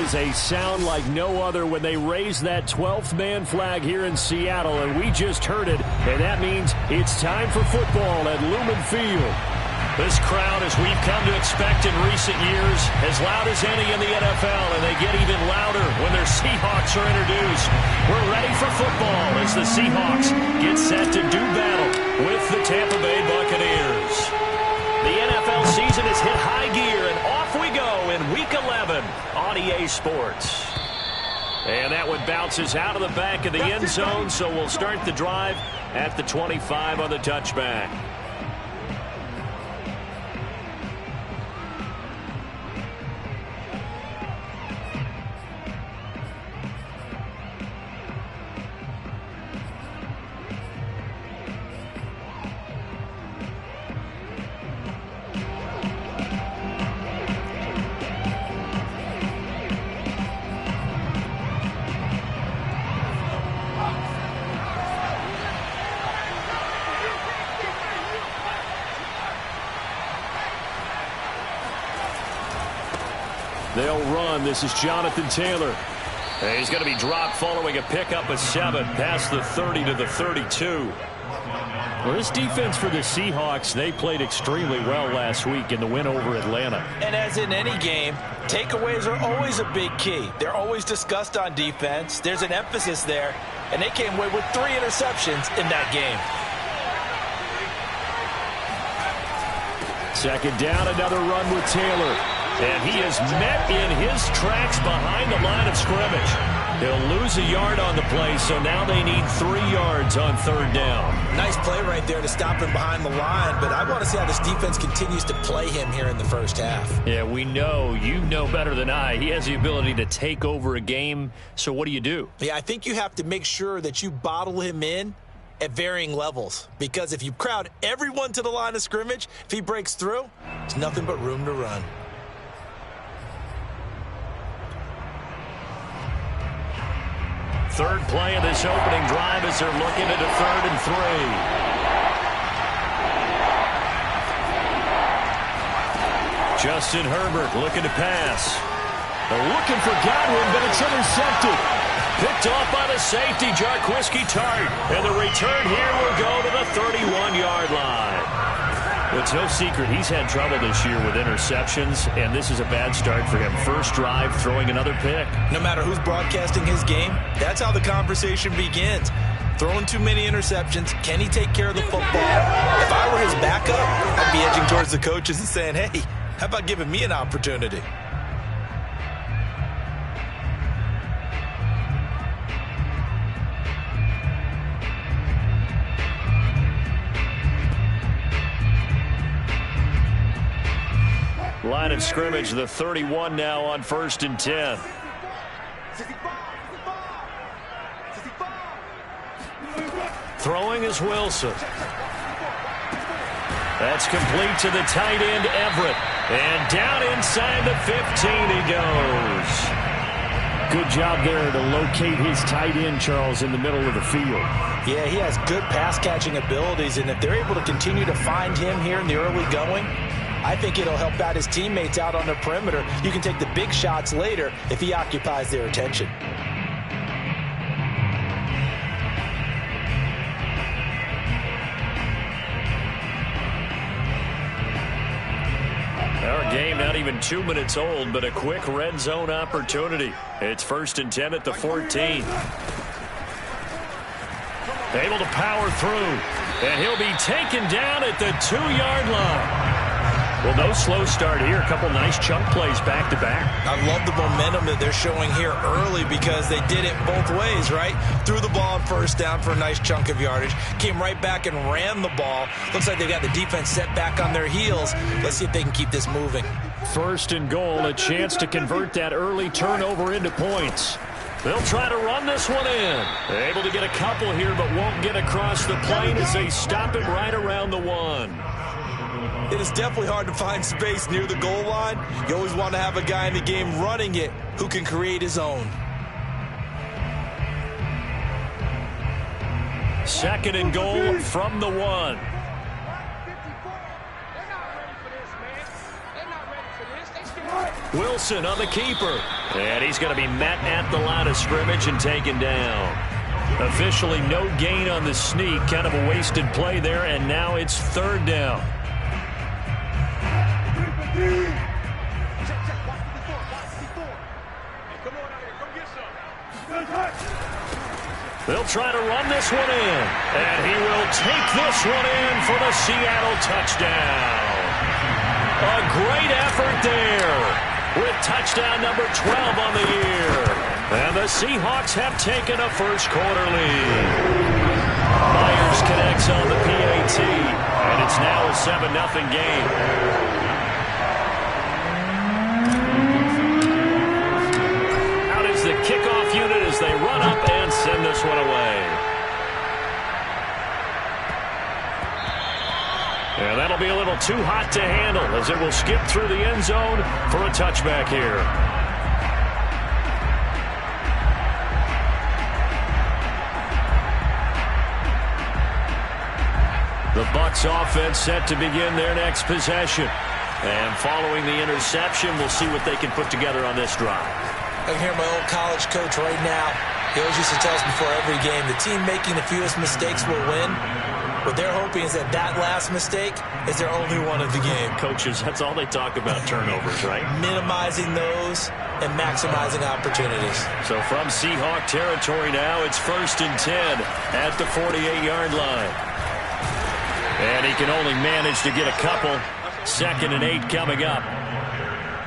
is a sound like no other when they raise that 12th man flag here in Seattle, and we just heard it, and that means it's time for football at Lumen Field. This crowd, as we've come to expect in recent years, as loud as any in the NFL, and they get even louder when their Seahawks are introduced. We're ready for football as the Seahawks get set to do battle with the Tampa Bay Buccaneers. The NFL season has hit high gear, and off we go in Week 11 on EA Sports. And that one bounces out of the back of the end zone, so we'll start the drive at the 25 on the touchback. They'll run. This is Jonathan Taylor. And he's going to be dropped following a pickup of 7 past the 30 to the 32. Well, this defense for the Seahawks, they played extremely well last week in the win over Atlanta. And as in any game, takeaways are always a big key. They're always discussed on defense. There's an emphasis there, and they came away with 3 interceptions in that game. Second down, another run with Taylor. And he is met in his tracks behind the line of scrimmage. He'll lose a yard on the play, so now they need 3 yards on third down. Nice play right there to stop him behind the line, but I want to see how this defense continues to play him here in the first half. Yeah, we know. You know better than I. He has the ability to take over a game, so what do you do? Yeah, I think you have to make sure that you bottle him in at varying levels, because if you crowd everyone to the line of scrimmage, if he breaks through, there's nothing but room to run. Third play of this opening drive as they're looking at a 3rd and 3. Justin Herbert looking to pass. They're looking for Godwin, but it's intercepted. Picked off by the safety, Jarquiski Tart. And the return here will go to the 31-yard line. Well, it's no secret he's had trouble this year with interceptions, and this is a bad start for him. First drive, throwing another pick. No matter who's broadcasting his game, that's how the conversation begins. Throwing too many interceptions, can he take care of the football? If I were his backup, I'd be edging towards the coaches and saying, hey, how about giving me an opportunity? Line of scrimmage, the 31 now on 1st and 10. Throwing is Wilson. That's complete to the tight end, Everett. And down inside the 15 he goes. Good job there to locate his tight end, Charles, in the middle of the field. Yeah, he has good pass-catching abilities, and if they're able to continue to find him here in the early going, I think it'll help out his teammates out on the perimeter. You can take the big shots later if he occupies their attention. Our game not even 2 minutes old, but a quick red zone opportunity. It's 1st and 10 at the 14. Able to power through, and he'll be taken down at the 2-yard line. Well, no slow start here. A couple nice chunk plays back-to-back. I love the momentum that they're showing here early because they did it both ways, right? Threw the ball on 1st down for a nice chunk of yardage. Came right back and ran the ball. Looks like they got the defense set back on their heels. Let's see if they can keep this moving. 1st and goal, a chance to convert that early turnover into points. They'll try to run this one in. They're able to get a couple here, but won't get across the plane as they stop him right around the 1. It is definitely hard to find space near the goal line. You always want to have a guy in the game running it who can create his own. 2nd and goal from the 1. Wilson on the keeper. And he's going to be met at the line of scrimmage and taken down. Officially no gain on the sneak. Kind of a wasted play there, and now it's third down. They'll try to run this one in. And he will take this one in for the Seattle touchdown. A great effort there with touchdown number 12 on the year. And the Seahawks have taken a first-quarter lead. Myers connects on the PAT, and it's now a 7-0 game. The kickoff unit as they run up and send this one away. And that'll be a little too hot to handle as it will skip through the end zone for a touchback here. The Bucs offense set to begin their next possession. And following the interception, we'll see what they can put together on this drive. I can hear my old college coach right now. He always used to tell us before every game, the team making the fewest mistakes will win. What they're hoping is that last mistake is their only one of the game. Coaches, that's all they talk about, turnovers, right? Minimizing those and maximizing opportunities. So from Seahawk territory now, it's 1st and 10 at the 48-yard line. And he can only manage to get a couple. 2nd and 8 coming up.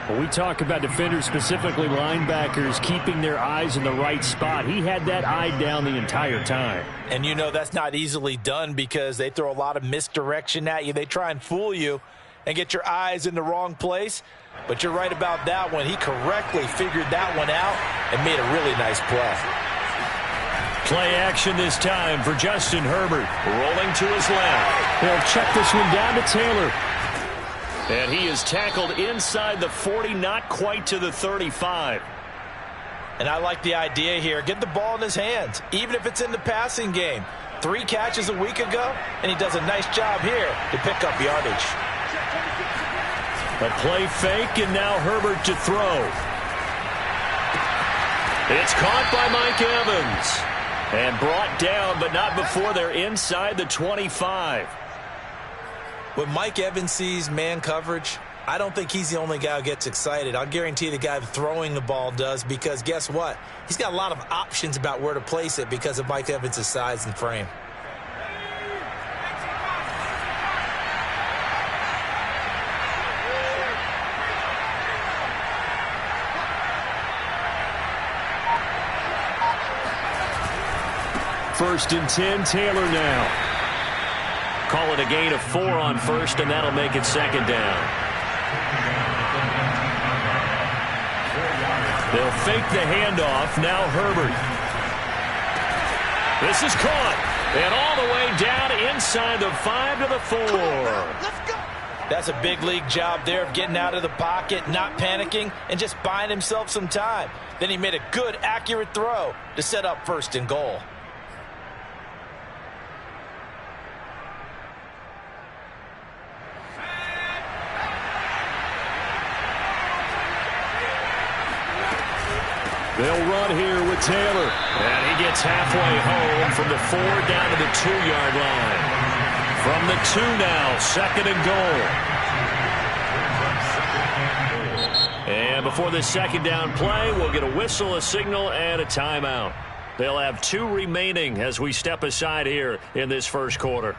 When we talk about defenders, specifically linebackers, keeping their eyes in the right spot. He had that eye down the entire time. And you know that's not easily done because they throw a lot of misdirection at you. They try and fool you and get your eyes in the wrong place. But you're right about that one. He correctly figured that one out and made a really nice play. Play action this time for Justin Herbert. Rolling to his left. He'll check this one down to Taylor. And he is tackled inside the 40, not quite to the 35. And I like the idea here. Get the ball in his hands, even if it's in the passing game. 3 catches a week ago, and he does a nice job here to pick up yardage. A play fake, and now Herbert to throw. It's caught by Mike Evans. And brought down, but not before they're inside the 25. When Mike Evans sees man coverage, I don't think he's the only guy who gets excited. I'll guarantee the guy throwing the ball does, because guess what? He's got a lot of options about where to place it because of Mike Evans' size and frame. First and 10, Taylor now. Call it a gain of 4 on first, and that'll make it 2nd down. They'll fake the handoff. Now Herbert. This is caught. And all the way down inside the 5 to the 4. Let's go. That's a big league job there of getting out of the pocket, not panicking, and just buying himself some time. Then he made a good, accurate throw to set up 1st and goal. They'll run here with Taylor. And he gets halfway home from the 4 down to the 2-yard line. From the 2 now, 2nd and goal. And before the 2nd down play, we'll get a whistle, a signal, and a timeout. They'll have 2 remaining as we step aside here in this first quarter.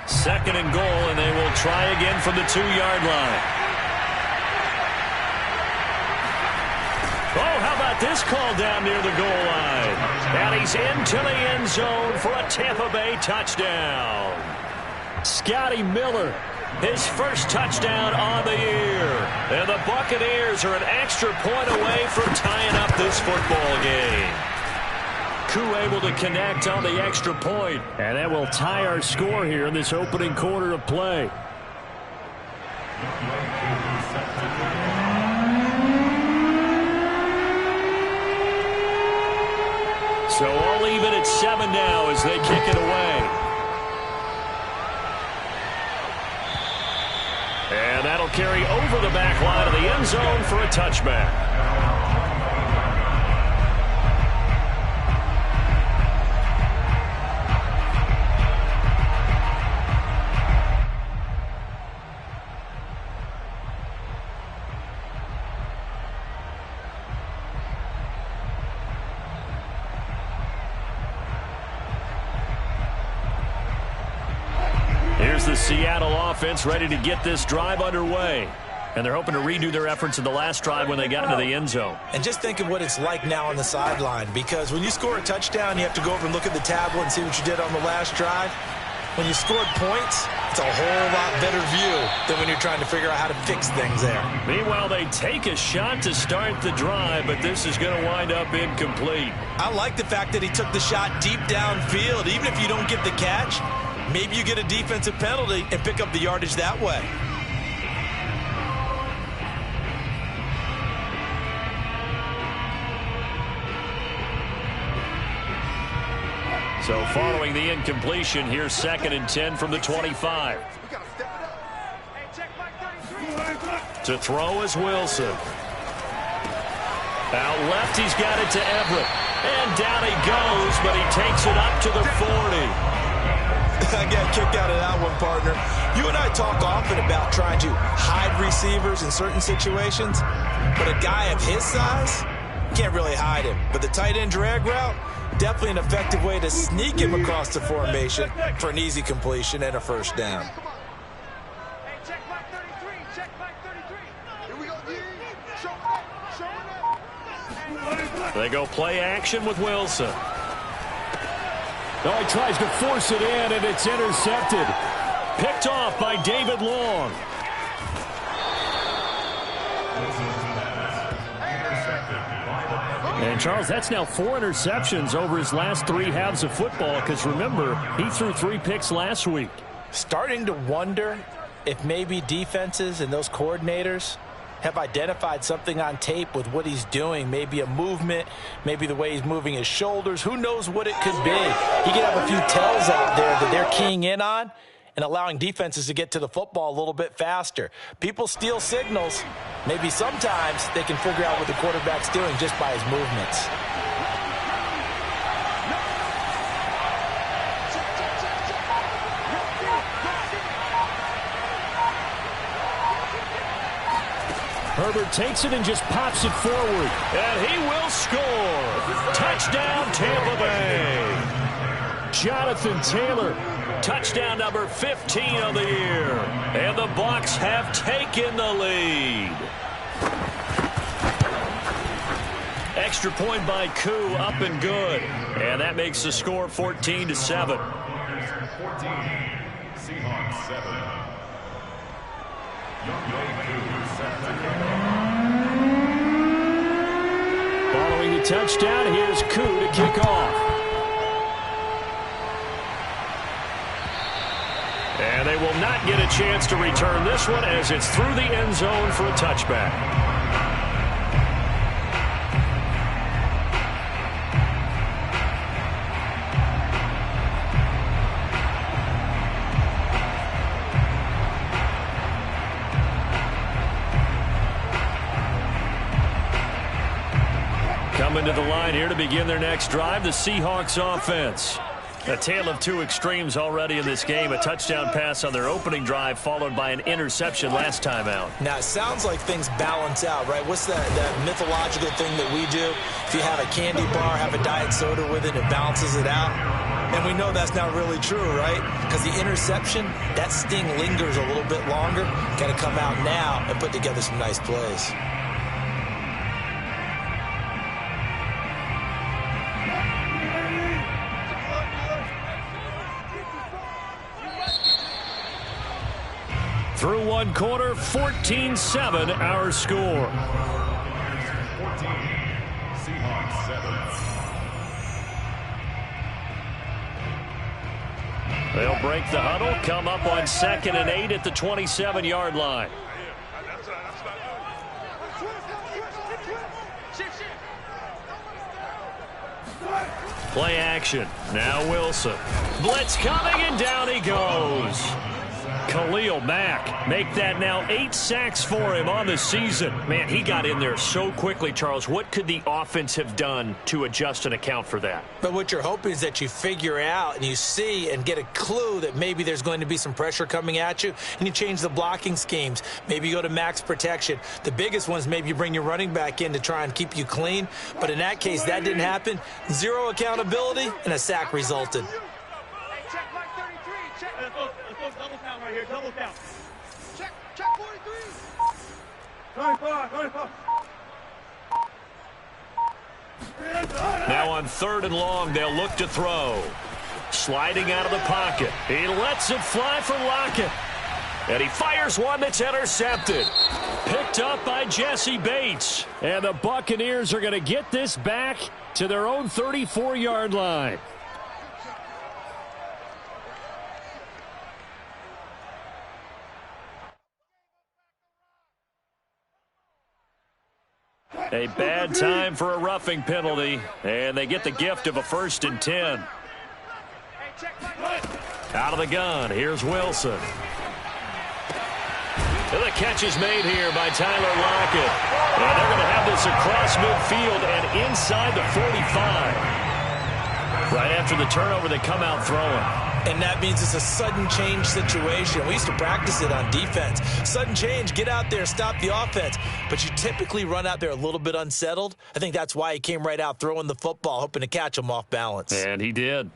Second and goal, and they will try again from the 2-yard line. Oh, how about this call down near the goal line? And he's into the end zone for a Tampa Bay touchdown. Scotty Miller, his first touchdown on the year. And the Buccaneers are an extra point away from tying up this football game. Koo able to connect on the extra point, and that will tie our score here in this opening quarter of play. So all even at 7 now as they kick it away. And that'll carry over the back line of the end zone for a touchback. Here's the Seattle offense ready to get this drive underway. And they're hoping to redo their efforts in the last drive when they got into the end zone. And just think of what it's like now on the sideline, because when you score a touchdown, you have to go over and look at the tablet and see what you did on the last drive. When you scored points, it's a whole lot better view than when you're trying to figure out how to fix things there. Meanwhile, they take a shot to start the drive, but this is going to wind up incomplete. I like the fact that he took the shot deep downfield. Even if you don't get the catch, maybe you get a defensive penalty and pick up the yardage that way. So following the incompletion, here's 2nd and 10 from the 25. To throw is Wilson. Out left, he's got it to Everett. And down he goes, but he takes it up to the 40. I got a kick out of that one, partner. You and I talk often about trying to hide receivers in certain situations, but a guy of his size, can't really hide him. But the tight end drag route, definitely an effective way to sneak him across the formation for an easy completion and a first down. They go play action with Wilson. Oh, he tries to force it in, and it's intercepted. Picked off by David Long. And, Charles, that's now 4 interceptions over his last 3 halves of football, because, remember, he threw 3 picks last week. Starting to wonder if maybe defenses and those coordinators have identified something on tape with what he's doing. Maybe a movement, maybe the way he's moving his shoulders. Who knows what it could be? He could have a few tells out there that they're keying in on and allowing defenses to get to the football a little bit faster. People steal signals. Maybe sometimes they can figure out what the quarterback's doing just by his movements. Herbert takes it and just pops it forward. And he will score. Touchdown, Tampa Bay. Jonathan Taylor, touchdown number 15 of the year. And the Bucs have taken the lead. Extra point by Koo, up and good. And that makes the score 14-7. 14, Seahawks 7. Following the touchdown, here's Koo to kick off. And they will not get a chance to return this one as it's through the end zone for a touchback. Coming to the line here to begin their next drive, the Seahawks offense. A tale of 2 extremes already in this game. A touchdown pass on their opening drive followed by an interception last time out. Now, it sounds like things balance out, right? What's that mythological thing that we do? If you have a candy bar, have a diet soda with it, it balances it out. And we know that's not really true, right? Because the interception, that sting lingers a little bit longer. Got to come out now and put together some nice plays. Through one quarter, 14-7 our score. 14, Seahawks 7. They'll break the huddle, come up on 2nd and 8 at the 27-yard line. Play action. Now Wilson. Blitz coming, and down he goes. Khalil Mack, make that now 8 sacks for him on the season. Man, he got in there so quickly, Charles. What could the offense have done to adjust and account for that? But what you're hoping is that you figure out and you see and get a clue that maybe there's going to be some pressure coming at you, and you change the blocking schemes. Maybe you go to max protection. The biggest ones, maybe you bring your running back in to try and keep you clean. But in that case, that didn't happen. 0 accountability, and a sack resulted. Here, double count. Check 43. 95. Now on 3rd and long, they'll look to throw. Sliding out of the pocket. He lets it fly for Lockett. And he fires one that's intercepted. Picked up by Jesse Bates. And the Buccaneers are going to get this back to their own 34-yard line. A bad time for a roughing penalty, and they get the gift of a 1st and 10. Out of the gun, here's Wilson. And the catch is made here by Tyler Lockett. And they're going to have this across midfield and inside the 45. Right after the turnover, they come out throwing. And that means it's a sudden change situation. We used to practice it on defense. Sudden change, get out there, stop the offense. But you typically run out there a little bit unsettled. I think that's why he came right out throwing the football, hoping to catch him off balance. And he did.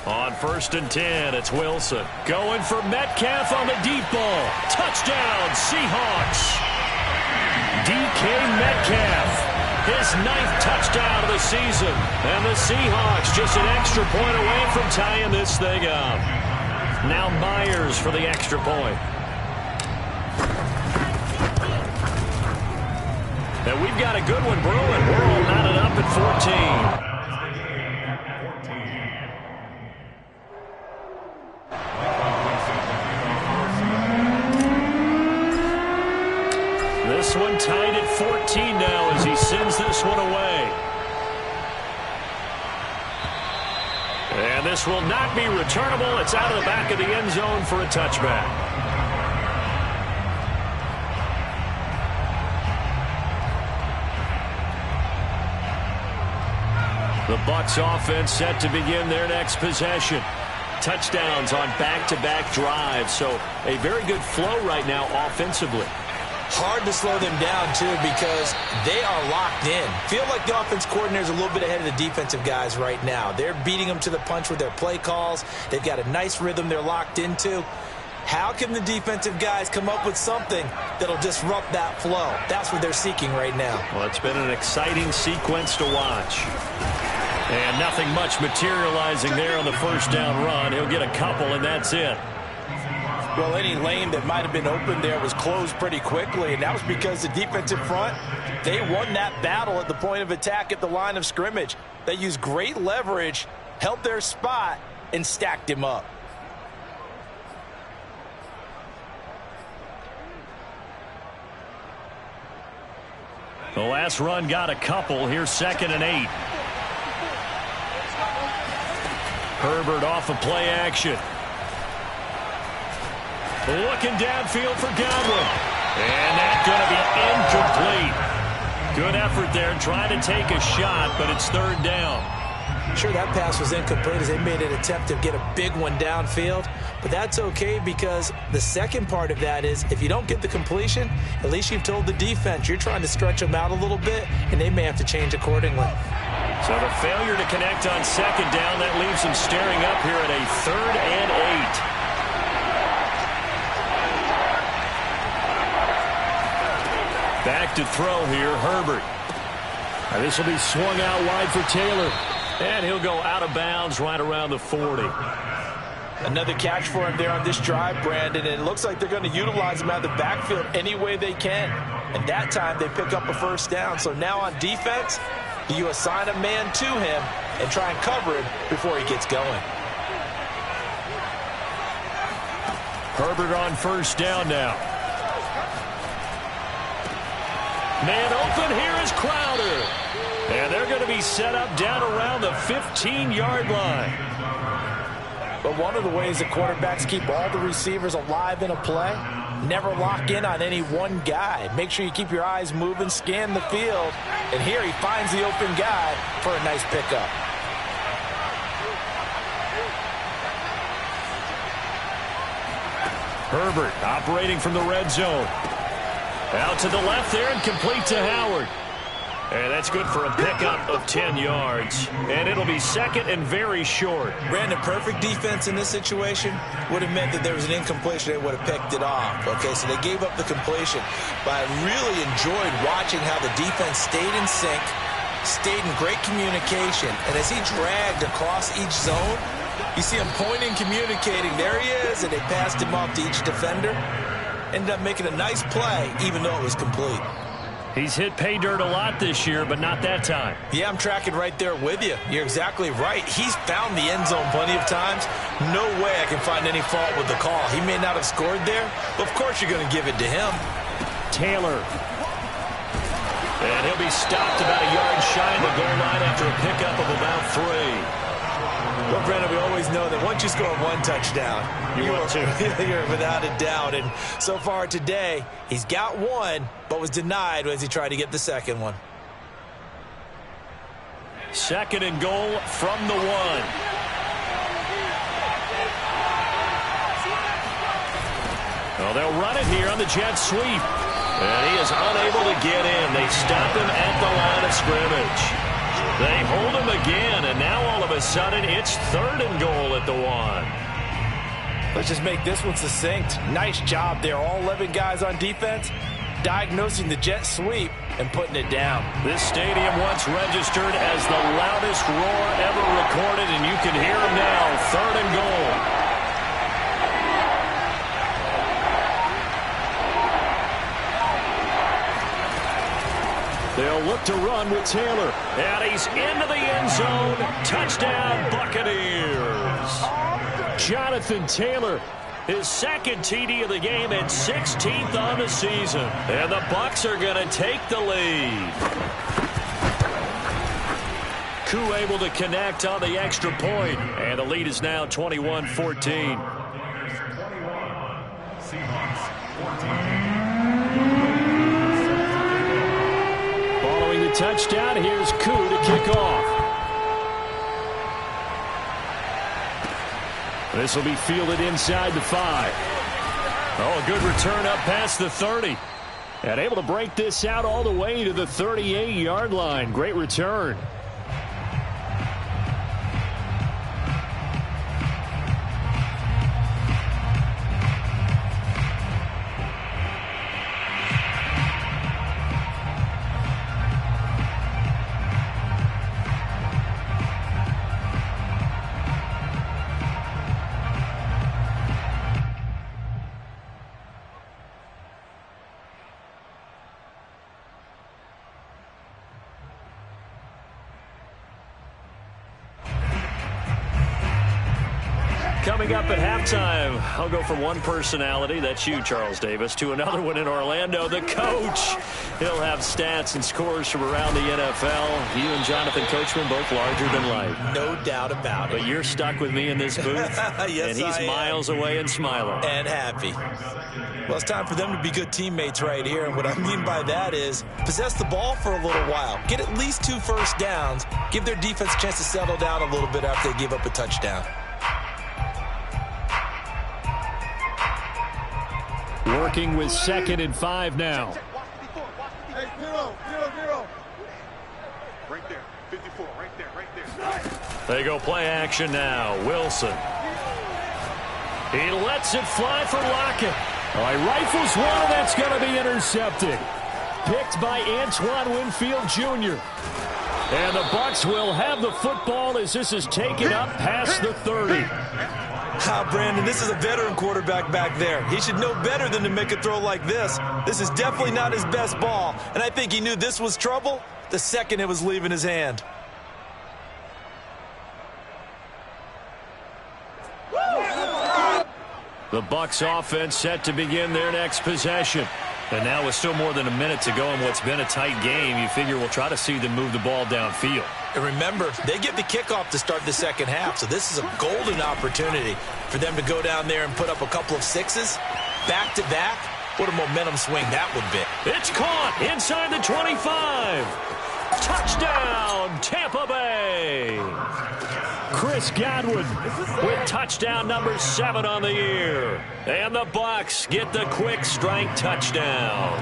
On 1st and 10, it's Wilson. Going for Metcalf on the deep ball. Touchdown, Seahawks. DK Metcalf, his 9th touchdown of the season. And the Seahawks just an extra point away from tying this thing up. Now Myers for the extra point. And we've got a good one brewing. We're all knotted up at 14. This one tied at 14 now as he sends this one away. And this will not be returnable. It's out of the back of the end zone for a touchback. The Bucs offense set to begin their next possession. Touchdowns on back-to-back drives, so a very good flow right now offensively. Hard to slow them down, too, because they are locked in. Feel like the offense coordinator is a little bit ahead of the defensive guys right now. They're beating them to the punch with their play calls. They've got a nice rhythm they're locked into. How can the defensive guys come up with something that'll disrupt that flow? That's what they're seeking right now. Well, it's been an exciting sequence to watch. And nothing much materializing there on the 1st down run. He'll get a couple, and that's it. Well, any lane that might have been open there was closed pretty quickly, and that was because the defensive front, they won that battle at the point of attack at the line of scrimmage. They used great leverage, held their spot, and stacked him up. The last run got a couple. Here's 2nd and 8. Herbert off of play action. Looking downfield for Godwin. And that's going to be incomplete. Good effort there trying to take a shot, but it's 3rd down. Sure, that pass was incomplete as they made an attempt to get a big one downfield. But that's okay because the second part of that is if you don't get the completion, at least you've told the defense you're trying to stretch them out a little bit, and they may have to change accordingly. So the failure to connect on 2nd down, that leaves them staring up here at a 3rd and 8. Back to throw here, Herbert. And this will be swung out wide for Taylor. And he'll go out of bounds right around the 40. Another catch for him there on this drive, Brandon, and it looks like they're going to utilize him out of the backfield any way they can. And that time they pick up a first down. So now on defense, you assign a man to him and try and cover him before he gets going. Herbert on first down now. Man open, here is Crowder. And they're going to be set up down around the 15-yard line. But one of the ways that quarterbacks keep all the receivers alive in a play, never lock in on any one guy. Make sure you keep your eyes moving, scan the field. And here he finds the open guy for a nice pickup. Herbert operating from the red zone. Out to the left there and complete to Howard. And that's good for a pickup of 10 yards. And it'll be second and very short. Brandon, perfect defense in this situation would have meant that there was an incompletion. They would have picked it off. Okay, so they gave up the completion. But I really enjoyed watching how the defense stayed in sync, stayed in great communication. And as he dragged across each zone, you see him pointing, communicating. There he is, and they passed him off to each defender. Ended up making a nice play, even though it was complete. He's hit pay dirt a lot this year, but not that time. Yeah, I'm tracking right there with you. You're exactly right. He's found the end zone plenty of times. No way I can find any fault with the call. He may not have scored there, but of course you're going to give it to him. Taylor. And he'll be stopped about a yard shy of the goal line after a pickup of about 3. Well, Brandon, we always know that once you score one touchdown, you want to. You're without a doubt. And so far today, he's got one, but was denied as he tried to get the second one. Second and goal from the 1. Well, they'll run it here on the jet sweep. And he is unable to get in. They stop him at the line of scrimmage. They hold him again, and now all of a sudden it's third and goal at the 1. Let's just make this one succinct. Nice job there. All 11 guys on defense diagnosing the jet sweep and putting it down. This stadium once registered as the loudest roar ever recorded, and you can hear him now. Third and goal. They'll look to run with Taylor. And he's into the end zone. Touchdown, Buccaneers. Jonathan Taylor, his second TD of the game and 16th on the season. And the Bucs are going to take the lead. Koo able to connect on the extra point. And the lead is now 21-14. Seahawks 14. Following the touchdown, here's Koo to kick off. This will be fielded inside the 5. Oh, a good return up past the 30. And able to break this out all the way to the 38-yard line. Great return. Coming up at halftime, I'll go from one personality, that's you, Charles Davis, to another one in Orlando, the coach. He'll have stats and scores from around the NFL. You and Jonathan Coachman, both larger than life. No doubt about it. But you're stuck with me in this booth, yes, and he's miles away and smiling. And happy. Well, it's time for them to be good teammates right here. And what I mean by that is possess the ball for a little while. Get at least 2 first downs. Give their defense a chance to settle down a little bit after they give up a touchdown. Working with 2nd and 5 now. Hey, 0, 0, 0. Right there, 54, right there. They go play action now. Wilson. He lets it fly for Lockett. Oh, he rifles one, and that's going to be intercepted. Picked by Antoine Winfield Jr. And the Bucs will have the football as this is taken up past the 30. Brandon, this is a veteran quarterback back there. He should know better than to make a throw like this. This is definitely not his best ball, and I think he knew this was trouble the second it was leaving his hand. The Bucs offense set to begin their next possession. And now with still more than a minute to go in what's been a tight game, you figure we'll try to see them move the ball downfield. And remember, they get the kickoff to start the second half, so this is a golden opportunity for them to go down there and put up a couple of sixes back-to-back. What a momentum swing that would be. It's caught inside the 25. Touchdown, Tampa Bay. Chris Godwin with touchdown number 7 on the year. And the Bucs get the quick strike touchdown.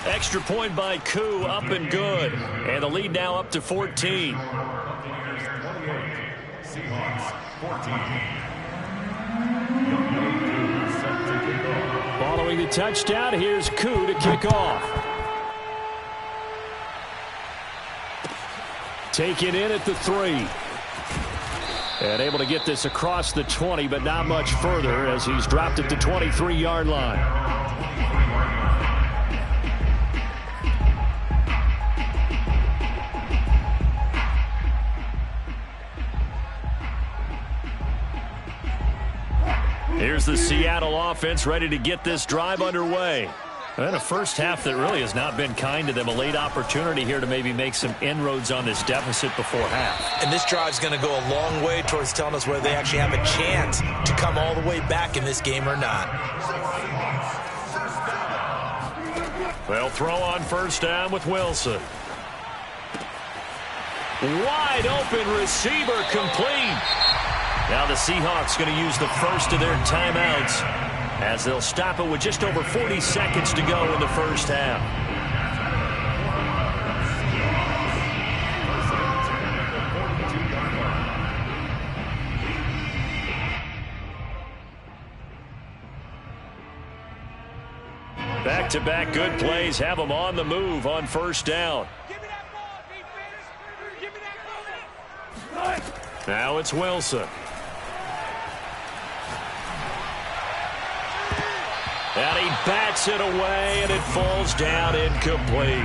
Extra point by Koo, up and good. And the lead now up to 14. Seahawks 14. Following the touchdown, here's Koo to kick off. Taken in at the 3. And able to get this across the 20, but not much further as he's dropped it to 23-yard line. Here's the Seattle offense ready to get this drive underway. And a first half that really has not been kind to them. A late opportunity here to maybe make some inroads on this deficit before half. And this drive's going to go a long way towards telling us whether they actually have a chance to come all the way back in this game or not. They'll throw on first down with Wilson. Wide open receiver complete. Now the Seahawks going to use the first of their timeouts as they'll stop it with just over 40 seconds to go in the first half. Back-to-back good plays have them on the move on first down. Now it's Wilson. And he bats it away, and it falls down incomplete.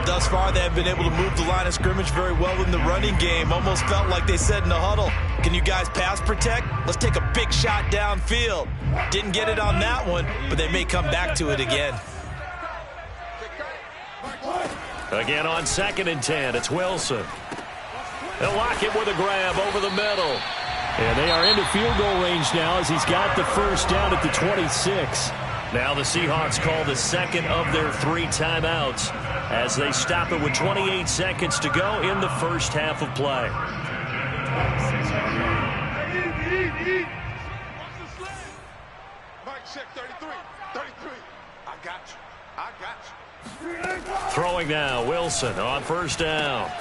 Thus far, they have been able to move the line of scrimmage very well in the running game. Almost felt like they said in the huddle, can you guys pass protect? Let's take a big shot downfield. Didn't get it on that one, but they may come back to it again. Again on 2nd and 10, it's Wilson. They'll lock it with a grab over the middle. And they are into field goal range now as he's got the first down at the 26. Now the Seahawks call the second of their 3 timeouts as they stop it with 28 seconds to go in the first half of play. Mike, check 33. 33. I got you. Throwing now, Wilson on first down.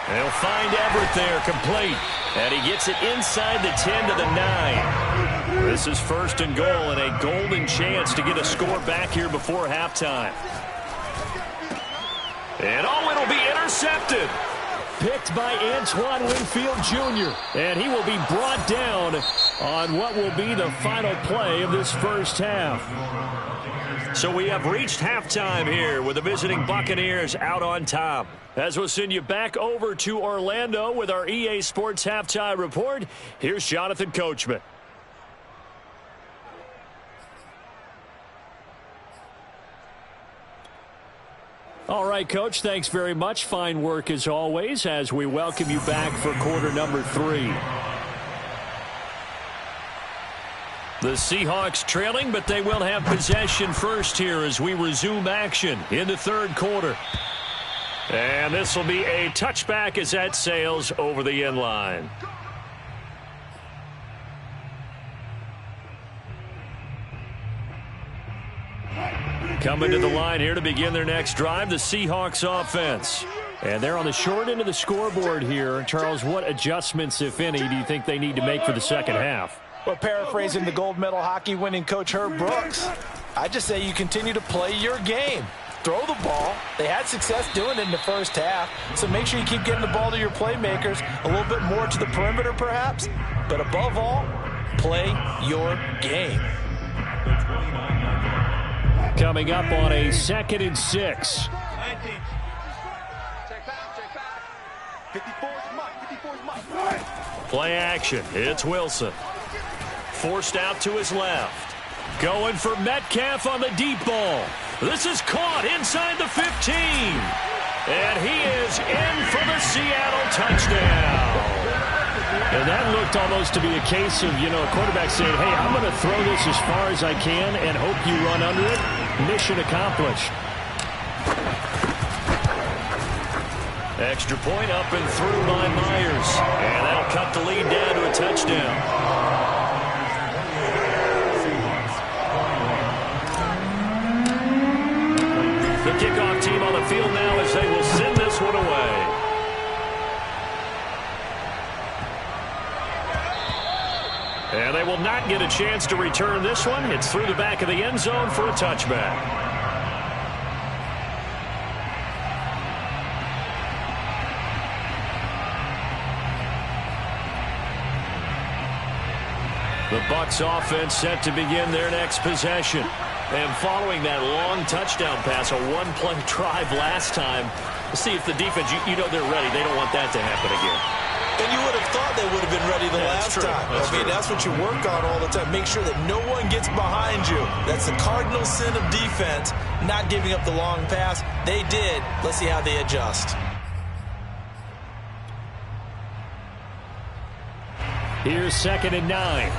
They'll find Everett there, complete. And he gets it inside the 10 to the 9. This is first and goal and a golden chance to get a score back here before halftime. And it'll be intercepted. Picked by Antoine Winfield Jr. And he will be brought down on what will be the final play of this first half. So we have reached halftime here with the visiting Buccaneers out on top. As we'll send you back over to Orlando with our EA Sports Halftime Report, here's Jonathan Coachman. All right, Coach, thanks very much. Fine work as always as we welcome you back for quarter number 3. The Seahawks trailing, but they will have possession first here as we resume action in the third quarter. And this will be a touchback as that sails over the end line. Coming to the line here to begin their next drive, the Seahawks offense. And they're on the short end of the scoreboard here. Charles, what adjustments, if any, do you think they need to make for the second half? Well, paraphrasing the gold medal hockey winning coach Herb Brooks, I just say you continue to play your game. Throw the ball. They had success doing it in the first half, so make sure you keep getting the ball to your playmakers, a little bit more to the perimeter perhaps, but above all, play your game. Coming up on a 2nd and 6. 19. Check back. 54 is Mike. Play action. It's Wilson. Forced out to his left. Going for Metcalf on the deep ball. This is caught inside the 15. And he is in for the Seattle touchdown. And that looked almost to be a case of, a quarterback saying, hey, I'm going to throw this as far as I can and hope you run under it. Mission accomplished. Extra point up and through by Myers. And that'll cut the lead down to a touchdown. The kickoff team on the field now as they will send this one away. And they will not get a chance to return this one. It's through the back of the end zone for a touchback. The Bucs offense set to begin their next possession. And following that long touchdown pass, a one-play drive last time, see if the defense, you know they're ready. They don't want that to happen again. And you would have thought they would have been ready the last time. That's what you work on all the time. Make sure that no one gets behind you. That's the cardinal sin of defense, not giving up the long pass. They did. Let's see how they adjust. Here's 2nd and 9.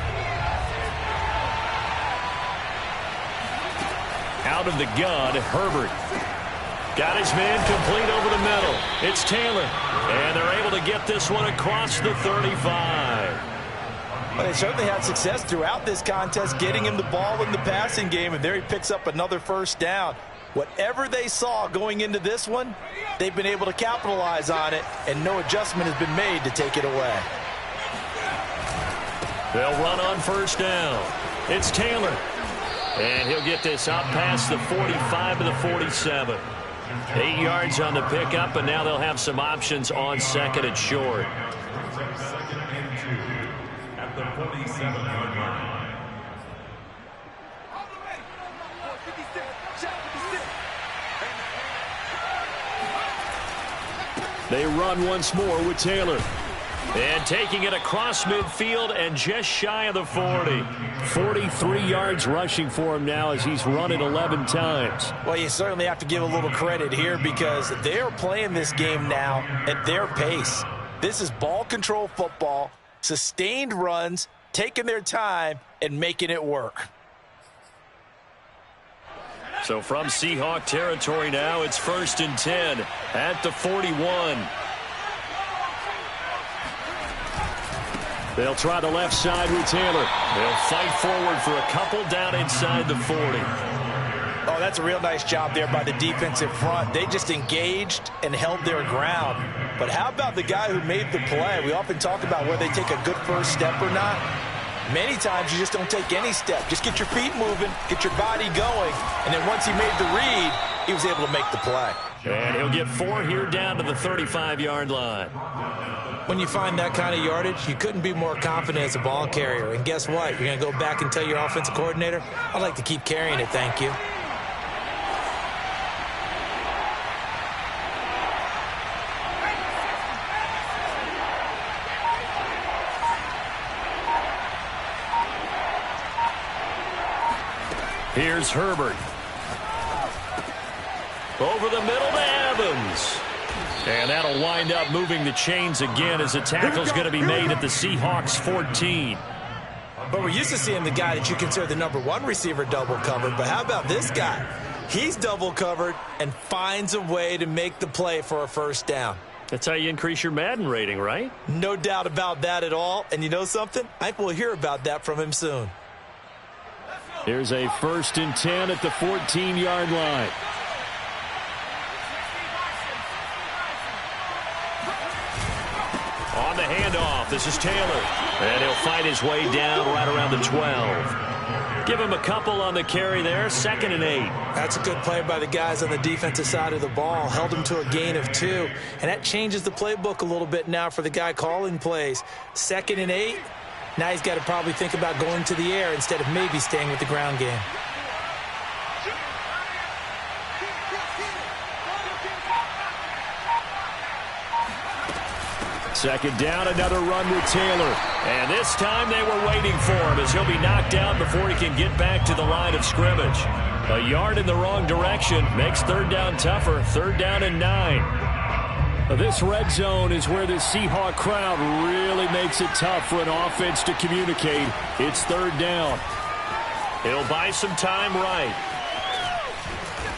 Out of the gun, Herbert. Got his man complete over the middle. It's Taylor. And they're able to get this one across the 35. Well, they certainly had success throughout this contest, getting him the ball in the passing game, and there he picks up another first down. Whatever they saw going into this one, they've been able to capitalize on it, and no adjustment has been made to take it away. They'll run on first down. It's Taylor. And he'll get this out past the 45 to the 47. 8 yards on the pickup, and now they'll have some options on 2nd and short. 2nd and 2 at the 47-yard line. They run once more with Taylor. And taking it across midfield and just shy of the 40. 43 yards rushing for him now as he's run it 11 times. Well, you certainly have to give a little credit here because they're playing this game now at their pace. This is ball control football, sustained runs, taking their time, and making it work. So from Seahawk territory now, it's 1st and 10 at the 41. They'll try the left side with Taylor. They'll fight forward for a couple down inside the 40. Oh, that's a real nice job there by the defensive front. They just engaged and held their ground. But how about the guy who made the play? We often talk about whether they take a good first step or not. Many times you just don't take any step. Just get your feet moving, get your body going, and then once he made the read, he was able to make the play. And he'll get 4 here down to the 35-yard line. When you find that kind of yardage, you couldn't be more confident as a ball carrier. And guess what? You're going to go back and tell your offensive coordinator, I'd like to keep carrying it, thank you. Here's Herbert. Over the middle to Evans. And that'll wind up moving the chains again as the tackle's going to be made at the Seahawks 14. But we're used to seeing the guy that you consider the #1 receiver double covered. But how about this guy? He's double covered and finds a way to make the play for a first down. That's how you increase your Madden rating, right? No doubt about that at all. And you know something? I think we'll hear about that from him soon. Here's a 1st and 10 at the 14-yard line. On the handoff, this is Taylor. And he'll fight his way down right around the 12. Give him a couple on the carry there, 2nd and 8. That's a good play by the guys on the defensive side of the ball. Held him to a gain of 2. And that changes the playbook a little bit now for the guy calling plays. 2nd and 8. Now he's got to probably think about going to the air instead of maybe staying with the ground game. Second down, another run with Taylor. And this time they were waiting for him as he'll be knocked down before he can get back to the line of scrimmage. A yard in the wrong direction makes 3rd down tougher. 3rd down and 9. This red zone is where the Seahawk crowd really makes it tough for an offense to communicate. It's 3rd down. He'll buy some time right.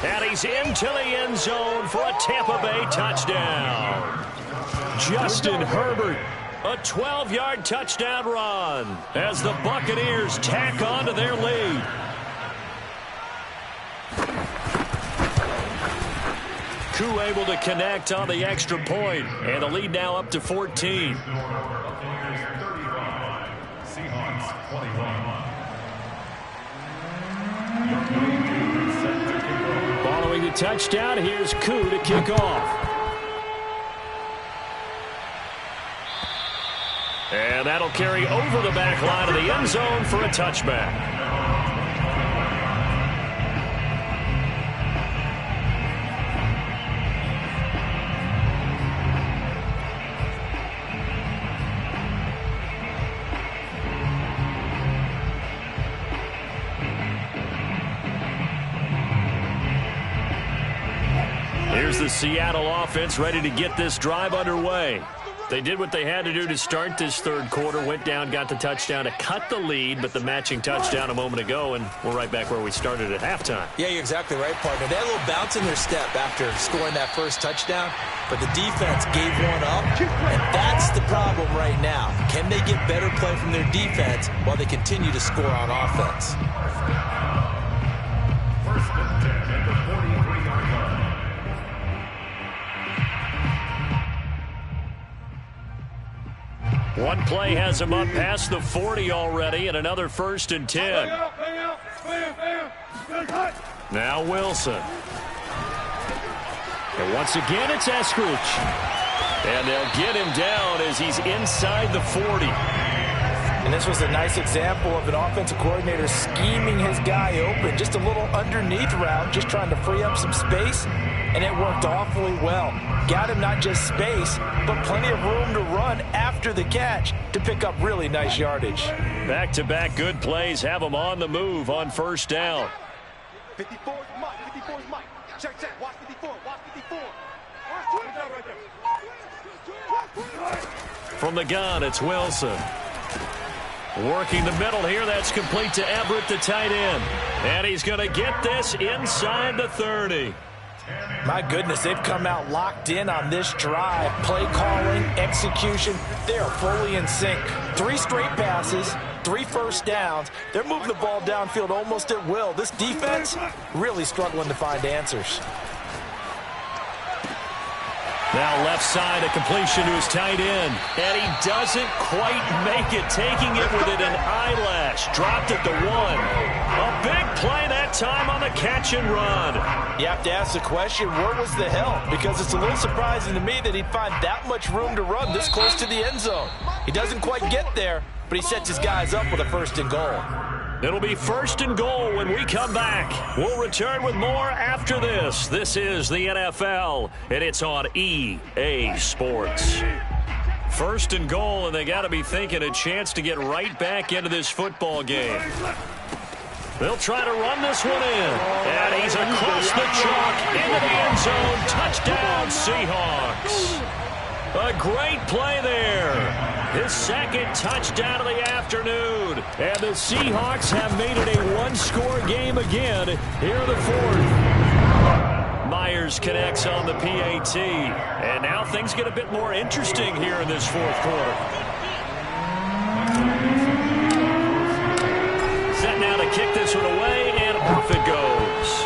And he's into the end zone for a Tampa Bay touchdown. Justin Herbert, a 12-yard touchdown run as the Buccaneers tack on to their lead. Koo able to connect on the extra point, and the lead now up to 14. Seahawks 21. Following the touchdown, here's Koo to kick off. And that'll carry over the back line of the end zone for a touchback. Here's the Seattle offense ready to get this drive underway. They did what they had to do to start this 3rd quarter, went down, got the touchdown to cut the lead, but the matching touchdown a moment ago, and we're right back where we started at halftime. Yeah, you're exactly right, partner. They had a little bounce in their step after scoring that first touchdown, but the defense gave one up, and that's the problem right now. Can they get better play from their defense while they continue to score on offense? First and 10 at the 43-yard line. One play has him up past the 40 already, and another 1st and 10. Now Wilson. And once again, it's Eskridge. And they'll get him down as he's inside the 40. And this was a nice example of an offensive coordinator scheming his guy open. Just a little underneath route, just trying to free up some space, and it worked awfully well. Got him not just space, but plenty of room to run after the catch to pick up really nice yardage. Back-to-back good plays have him on the move on 1st down. 54 is Mike. 54 is Mike. Check. Watch 54. Watch 54. From the gun, it's Wilson. Working the middle here. That's complete to Everett, the tight end. And he's going to get this inside the 30. My goodness, they've come out locked in on this drive. Play calling, execution, they are fully in sync. 3 straight passes, 3 first downs. They're moving the ball downfield almost at will. This defense really struggling to find answers. Now left side, a completion to his tight end. And he doesn't quite make it, taking it with an eyelash. Dropped it to 1. A big play that time on the catch and run. You have to ask the question, where was the help? Because it's a little surprising to me that he'd find that much room to run this close to the end zone. He doesn't quite get there, but he sets his guys up with a 1st and goal. It'll be 1st and goal when we come back. We'll return with more after this. This is the NFL, and it's on EA Sports. 1st and goal, and they got to be thinking a chance to get right back into this football game. They'll try to run this one in. And he's across the chalk into the end zone. Touchdown, Seahawks. A great play there. His 2nd touchdown of the afternoon. And the Seahawks have made it a 1-score game again here in the 4th. Myers connects on the PAT. And now things get a bit more interesting here in this 4th quarter. Set now to kick this one away, and off it goes.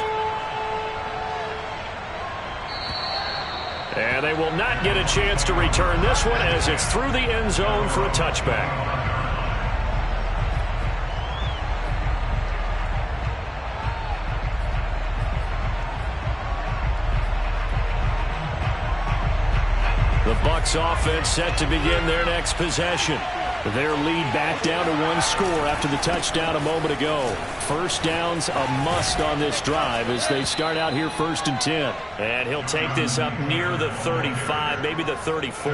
And And they will not get a chance to return this one as it's through the end zone for a touchback. The Bucs offense set to begin their next possession. Their lead back down to one score after the touchdown a moment ago. First down's a must on this drive as they start out here 1st and 10. And he'll take this up near the 35, maybe the 34.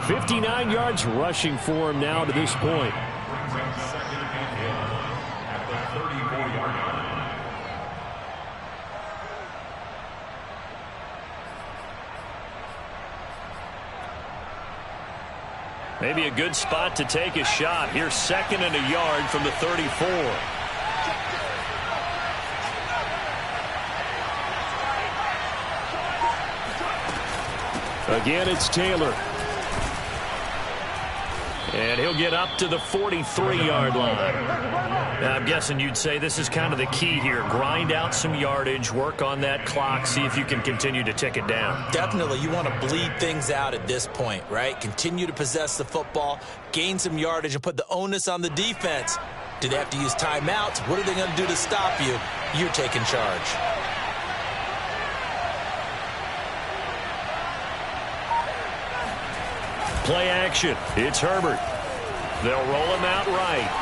59 yards rushing for him now to this point. At the 34-yard line. Maybe a good spot to take a shot. Here's 2nd and a yard from the 34. Again, it's Taylor. And he'll get up to the 43-yard line. Now, I'm guessing you'd say this is kind of the key here. Grind out some yardage, work on that clock, see if you can continue to tick it down. Definitely. You want to bleed things out at this point, right? Continue to possess the football, gain some yardage, and put the onus on the defense. Do they have to use timeouts? What are they going to do to stop you? You're taking charge. Play action. It's Herbert. They'll roll him out right.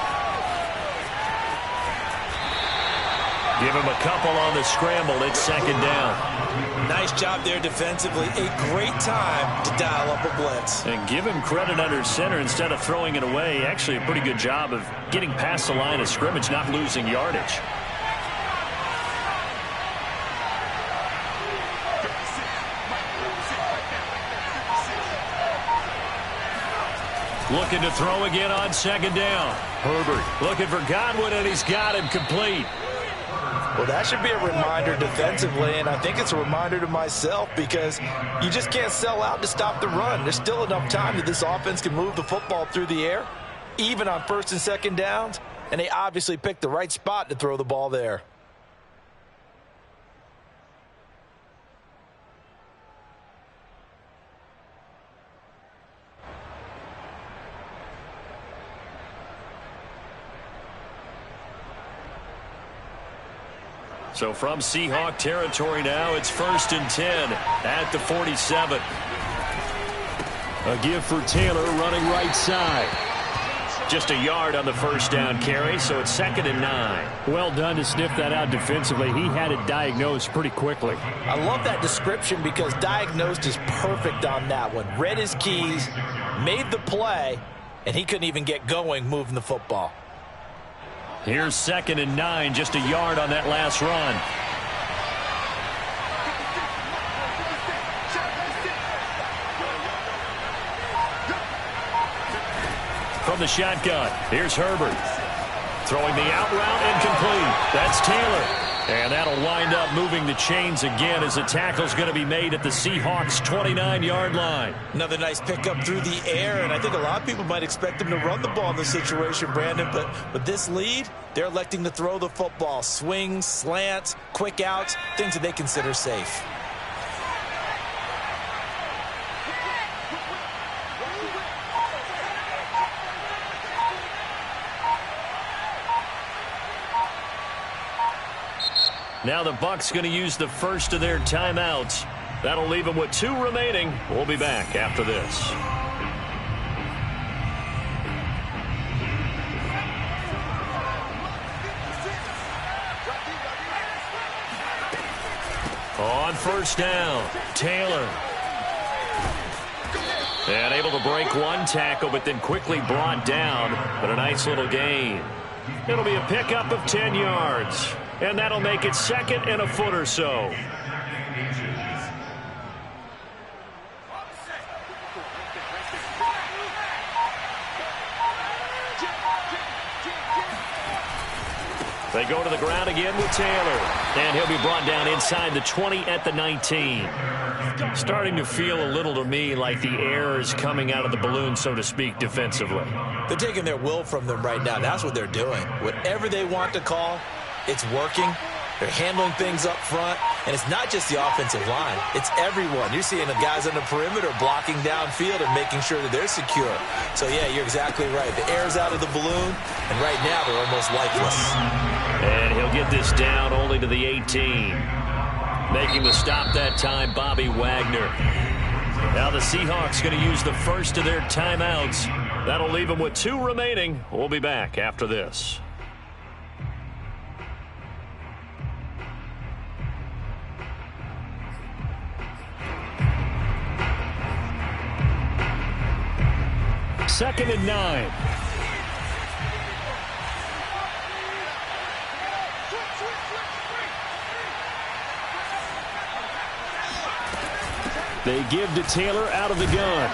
Give him a couple on the scramble. It's 2nd down. Nice job there defensively. A great time to dial up a blitz. And give him credit under center instead of throwing it away. Actually, a pretty good job of getting past the line of scrimmage, not losing yardage. Looking to throw again on 2nd down. Herbert looking for Godwin, and he's got him complete. Well, that should be a reminder defensively, and I think it's a reminder to myself because you just can't sell out to stop the run. There's still enough time that this offense can move the football through the air, even on 1st and 2nd downs, and they obviously picked the right spot to throw the ball there. So from Seahawk territory now, it's 1st and 10 at the 47. A give for Taylor running right side. Just a yard on the 1st down carry, so it's 2nd and 9. Well done to sniff that out defensively. He had it diagnosed pretty quickly. I love that description because diagnosed is perfect on that one. Read his keys, made the play, and he couldn't even get going moving the football. Here's 2nd and 9, just a yard on that last run. From the shotgun, here's Herbert. Throwing the out route and complete. That's Taylor. And that'll wind up moving the chains again as the tackle's going to be made at the Seahawks' 29-yard line. Another nice pickup through the air, and I think a lot of people might expect him to run the ball in this situation, Brandon, but with this lead, they're electing to throw the football. Swings, slants, quick outs, things that they consider safe. Now the Bucs going to use the first of their timeouts. That'll leave them with 2 remaining. We'll be back after this. On 1st down, Taylor. And able to break one tackle, but then quickly brought down. But a nice little gain. It'll be a pickup of 10 yards. And that'll make it 2nd and a foot or so. They go to the ground again with Taylor. And he'll be brought down inside the 20 at the 19. Starting to feel a little to me like the air is coming out of the balloon, so to speak, defensively. They're taking their will from them right now. That's what they're doing. Whatever they want to call, it's working. They're handling things up front. And it's not just the offensive line. It's everyone. You're seeing the guys on the perimeter blocking downfield and making sure that they're secure. So, yeah, you're exactly right. The air's out of the balloon, and right now they're almost lifeless. And he'll get this down only to the 18. Making the stop that time, Bobby Wagner. Now the Seahawks going to use the first of their timeouts. That'll leave them with 2 remaining. We'll be back after this. Second and 9. They give to Taylor out of the gun.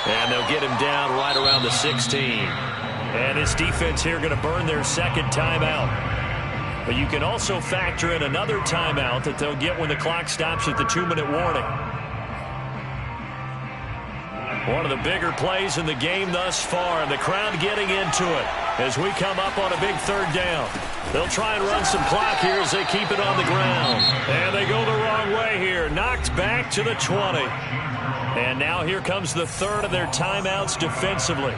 And they'll get him down right around the 16. And this defense here going to burn their second timeout. But you can also factor in another timeout that they'll get when the clock stops at the 2-minute warning. One of the bigger plays in the game thus far, and the crowd getting into it as we come up on a big 3rd down. They'll try and run some clock here as they keep it on the ground. And they go the wrong way here. Knocked back to the 20. And now here comes the 3rd of their timeouts defensively.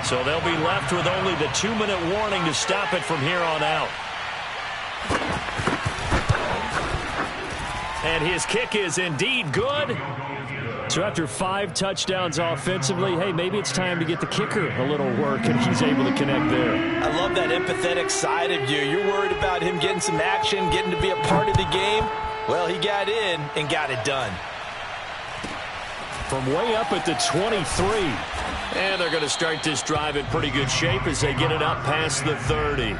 So they'll be left with only the 2-minute warning to stop it from here on out. And his kick is indeed good. So after 5 touchdowns offensively, hey, maybe it's time to get the kicker a little work, and he's able to connect there. I love that empathetic side of you. You're worried about him getting some action, getting to be a part of the game. Well, he got in and got it done. From way up at the 23. And they're going to start this drive in pretty good shape as they get it up past the 30.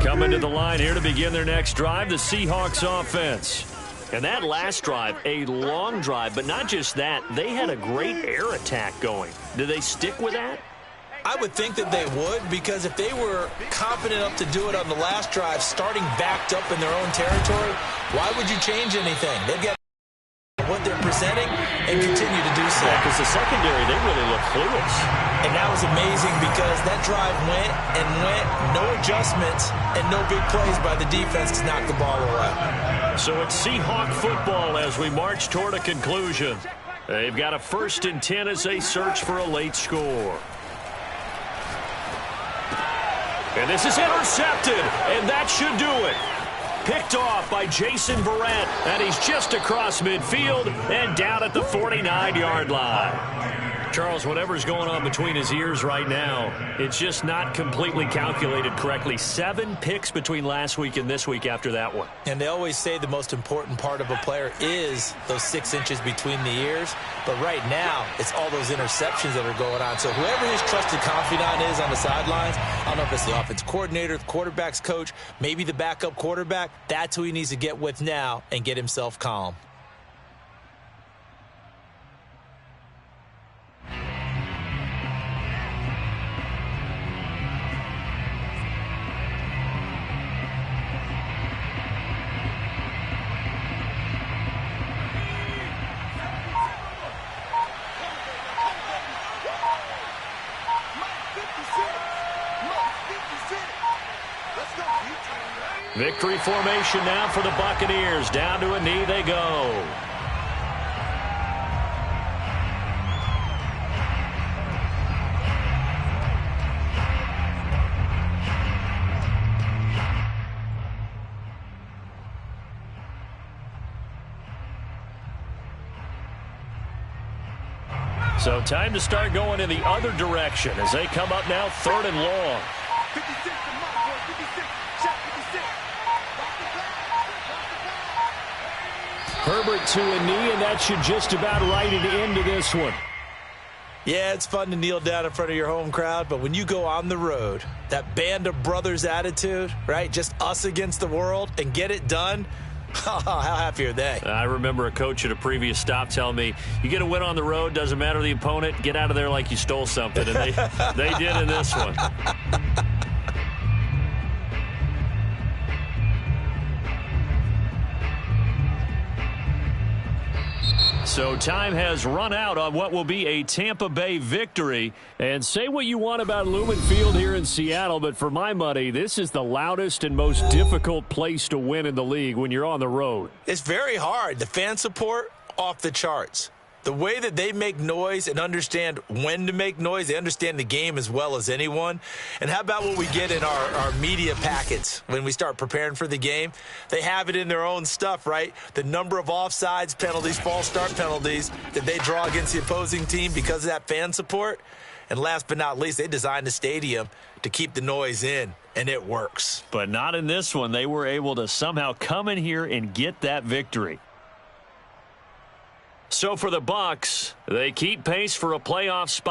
Coming to the line here to begin their next drive, the Seahawks offense. And that last drive, a long drive, but not just that, they had a great air attack going. Do they stick with that? I would think that they would, because if they were confident enough to do it on the last drive, starting backed up in their own territory, why would you change anything? They've got what they're presenting and continue to do so. Because the secondary, they really look clueless. And that was amazing because that drive went and went, no adjustments and no big plays by the defense to knock the ball away. So it's Seahawk football as we march toward a conclusion. They've got a 1st and 10 as they search for a late score. And this is intercepted, and that should do it. Picked off by Jason Barrett, and he's just across midfield and down at the 49-yard line. Charles, whatever's going on between his ears right now, it's just not completely calculated correctly. 7 picks between last week and this week after that one. And they always say the most important part of a player is those 6 inches between the ears. But right now, it's all those interceptions that are going on. So whoever his trusted confidant is on the sidelines, I don't know if it's the offense coordinator, the quarterback's coach, maybe the backup quarterback, that's who he needs to get with now and get himself calm. Victory formation now for the Buccaneers. Down to a knee they go. So time to start going in the other direction as they come up now 3rd and long. 56 to Mike, boy, 56. Shot 56. Herbert to a knee, and that should just about write it into this one. Yeah, it's fun to kneel down in front of your home crowd, but when you go on the road, that band of brothers attitude, right, just us against the world, and get it done, how happy are they? I remember a coach at a previous stop telling me, you get a win on the road, doesn't matter the opponent, get out of there like you stole something, and they did in this one. So time has run out on what will be a Tampa Bay victory. And say what you want about Lumen Field here in Seattle, but for my money, this is the loudest and most difficult place to win in the league when you're on the road. It's very hard. The fan support, off the charts. The way that they make noise and understand when to make noise, they understand the game as well as anyone. And how about what we get in our media packets when we start preparing for the game? They have it in their own stuff, right? The number of offsides penalties, false start penalties that they draw against the opposing team because of that fan support. And last but not least, they designed the stadium to keep the noise in, and it works. But not in this one. They were able to somehow come in here and get that victory. So for the Bucs, they keep pace for a playoff spot.